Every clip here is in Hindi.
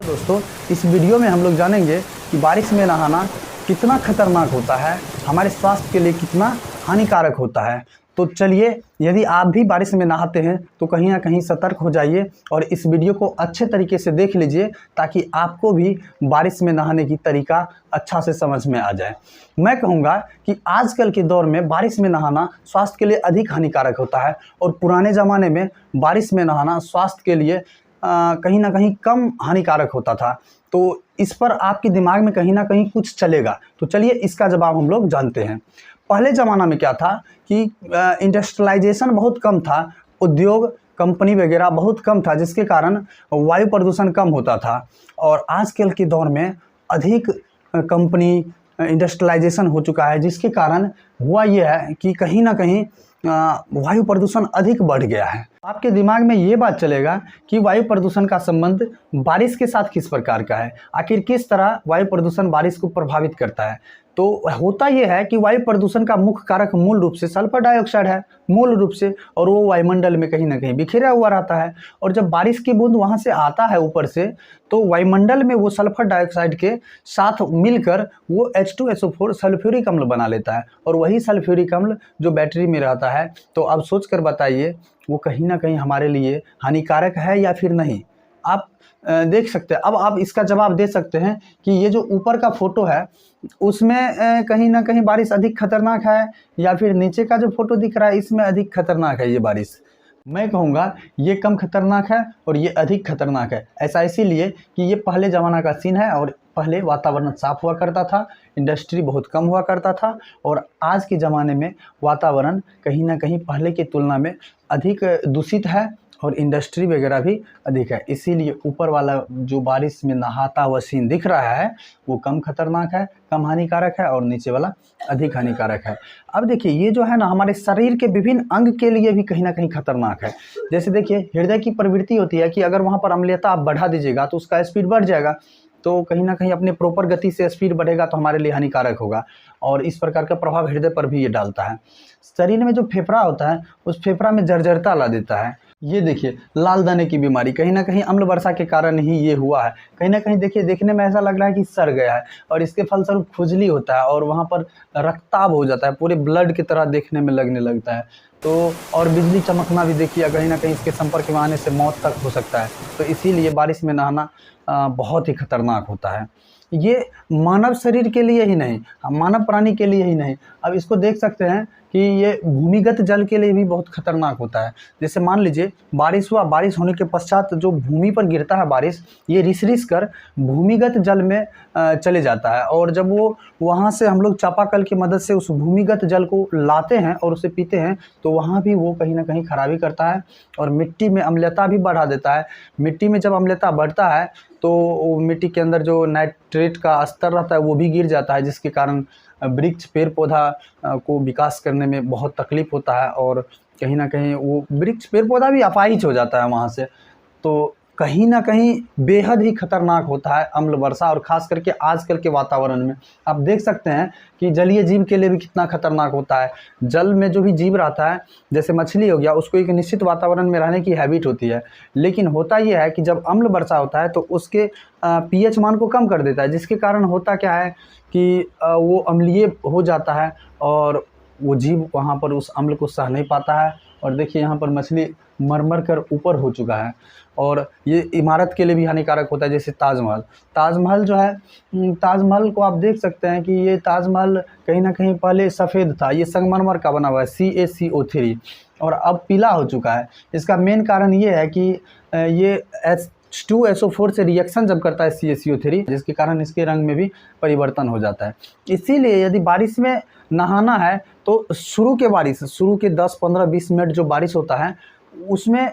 दोस्तों, इस वीडियो में हम लोग जानेंगे कि बारिश में नहाना कितना खतरनाक होता है, हमारे स्वास्थ्य के लिए कितना हानिकारक होता है। तो चलिए, यदि आप भी बारिश में नहाते हैं तो कहीं ना कहीं सतर्क हो जाइए और इस वीडियो को अच्छे तरीके से देख लीजिए ताकि आपको भी बारिश में नहाने की तरीका अच्छा से समझ में आ जाए। मैं कहूँगा कि आजकल के दौर में बारिश में नहाना स्वास्थ्य के लिए अधिक हानिकारक होता है और पुराने ज़माने में बारिश में नहाना स्वास्थ्य के लिए कहीं ना कहीं कम हानिकारक होता था। तो इस पर आपके दिमाग में कहीं ना कहीं कुछ चलेगा, तो चलिए इसका जवाब हम लोग जानते हैं। पहले ज़माना में क्या था कि इंडस्ट्रियलाइजेशन बहुत कम था, उद्योग कंपनी वगैरह बहुत कम था, जिसके कारण वायु प्रदूषण कम होता था। और आजकल के दौर में अधिक कंपनी इंडस्ट्रियलाइजेशन हो चुका है, जिसके कारण हुआ यह है कि कहीं ना कहीं वायु प्रदूषण अधिक बढ़ गया है। आपके दिमाग में ये बात चलेगा कि वायु प्रदूषण का संबंध बारिश के साथ किस प्रकार का है, आखिर किस तरह वायु प्रदूषण बारिश को प्रभावित करता है। तो होता यह है कि वायु प्रदूषण का मुख्य कारक मूल रूप से सल्फर डाइऑक्साइड है, मूल रूप से, और वो वायुमंडल में कहीं ना कहीं बिखरा हुआ रहता है। और जब बारिश की बूंद वहाँ से आता है ऊपर से, तो वायुमंडल में वो सल्फर डाइऑक्साइड के साथ मिलकर वो H2SO4 सल्फ्यूरिक अम्ल बना लेता है, और वही सल्फ्यूरिक अम्ल जो बैटरी में रहता है। तो अब सोच कर बताइए वो कहीं ना कहीं हमारे लिए हानिकारक है या फिर नहीं। आप देख सकते हैं। अब आप इसका जवाब दे सकते हैं कि ये जो ऊपर का फोटो है उसमें कहीं ना कहीं बारिश अधिक खतरनाक है, या फिर नीचे का जो फोटो दिख रहा है इसमें अधिक खतरनाक है ये बारिश। मैं कहूँगा ये कम खतरनाक है और ये अधिक खतरनाक है। ऐसा इसीलिए कि ये पहले ज़माना का सीन है, और पहले वातावरण साफ हुआ करता था, इंडस्ट्री बहुत कम हुआ करता था, और आज के ज़माने में वातावरण कहीं ना कहीं पहले की तुलना में अधिक दूषित है और इंडस्ट्री वगैरह भी अधिक है। इसीलिए ऊपर वाला जो बारिश में नहाता हुआ सीन दिख रहा है वो कम खतरनाक है, कम हानिकारक है, और नीचे वाला अधिक हानिकारक है। अब देखिए, ये जो है ना हमारे शरीर के विभिन्न अंग के लिए भी कहीं ना कहीं खतरनाक है। जैसे देखिए, हृदय की प्रवृत्ति होती है कि अगर वहाँ पर अम्लीयता आप बढ़ा दीजिएगा तो उसका स्पीड बढ़ जाएगा, तो कहीं ना कहीं अपने प्रॉपर गति से स्पीड बढ़ेगा तो हमारे लिए हानिकारक होगा, और इस प्रकार का प्रभाव हृदय पर भी ये डालता है। शरीर में जो फेफड़ा होता है उस फेफड़ा में जर्जरता ला देता है। ये देखिए, लाल दाने की बीमारी कहीं ना कहीं अम्ल वर्षा के कारण ही ये हुआ है। कहीं ना कहीं देखिए, देखने में ऐसा लग रहा है कि सड़ गया है, और इसके फलस्वरूप खुजली होता है और वहाँ पर रक्तचाप हो जाता है, पूरे ब्लड की तरह देखने में लगने लगता है। तो और बिजली चमकना भी देखिए, कहीं ना कहीं इसके संपर्क में आने से मौत तक हो सकता है। तो इसीलिए बारिश में नहाना बहुत ही खतरनाक होता है। ये मानव शरीर के लिए ही नहीं, मानव प्राणी के लिए ही नहीं, अब इसको देख सकते हैं कि ये भूमिगत जल के लिए भी बहुत खतरनाक होता है। जैसे मान लीजिए बारिश हुआ, बारिश होने के पश्चात जो भूमि पर गिरता है बारिश, ये रिस कर भूमिगत जल में चले जाता है, और जब वो वहाँ से हम लोग चापाकल की मदद से उस भूमिगत जल को लाते हैं और उसे पीते हैं, तो वहाँ भी वो कहीं ना कहीं खराबी करता है और मिट्टी में अम्लता भी बढ़ा देता है। मिट्टी में जब अम्लता बढ़ता है तो मिट्टी के अंदर जो नाइट्रेट का स्तर रहता है वो भी गिर जाता है, जिसके कारण वृक्ष पेड़ पौधा को विकास करने में बहुत तकलीफ होता है, और कहीं ना कहीं वो वृक्ष पेड़ पौधा भी अपाहिज हो जाता है वहाँ से। तो कहीं ना कहीं बेहद ही खतरनाक होता है अम्ल वर्षा, और ख़ास करके आजकल के वातावरण में आप देख सकते हैं कि जलीय जीव के लिए भी कितना खतरनाक होता है। जल में जो भी जीव रहता है, जैसे मछली हो गया, उसको एक निश्चित वातावरण में रहने की हैबिट होती है, लेकिन होता यह है कि जब अम्ल वर्षा होता है तो उसके pH मान को कम कर देता है, जिसके कारण होता क्या है कि वो अम्लीय हो जाता है और वो जीव वहाँ पर उस अम्ल को सह नहीं पाता है। और देखिए, यहाँ पर मछली मर कर ऊपर हो चुका है, और ये इमारत के लिए भी हानिकारक होता है। जैसे ताजमहल, ताजमहल जो है, ताजमहल को आप देख सकते हैं कि ये ताजमहल कहीं ना कहीं पहले सफ़ेद था, ये संगमरमर का बना हुआ है CaCO3, और अब पीला हो चुका है। इसका मेन कारण ये है कि ये H2SO4 से रिएक्शन जब करता है CaCO3, जिसके कारण इसके रंग में भी परिवर्तन हो जाता है। इसीलिए यदि बारिश में नहाना है तो शुरू के 10, 15, 20 मिनट जो बारिश होता है उसमें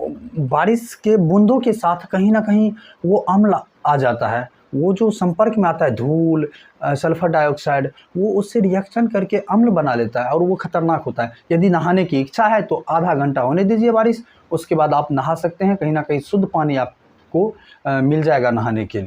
बारिश के बूंदों के साथ कहीं ना कहीं वो अम्ल आ जाता है। वो जो संपर्क में आता है धूल, सल्फर डाइऑक्साइड, वो उससे रिएक्शन करके अम्ल बना लेता है, और वो खतरनाक होता है। यदि नहाने की इच्छा है तो आधा घंटा होने दीजिए बारिश, उसके बाद आप नहा सकते हैं। कहीं ना कहीं शुद्ध पानी आपको मिल जाएगा नहाने के लिए।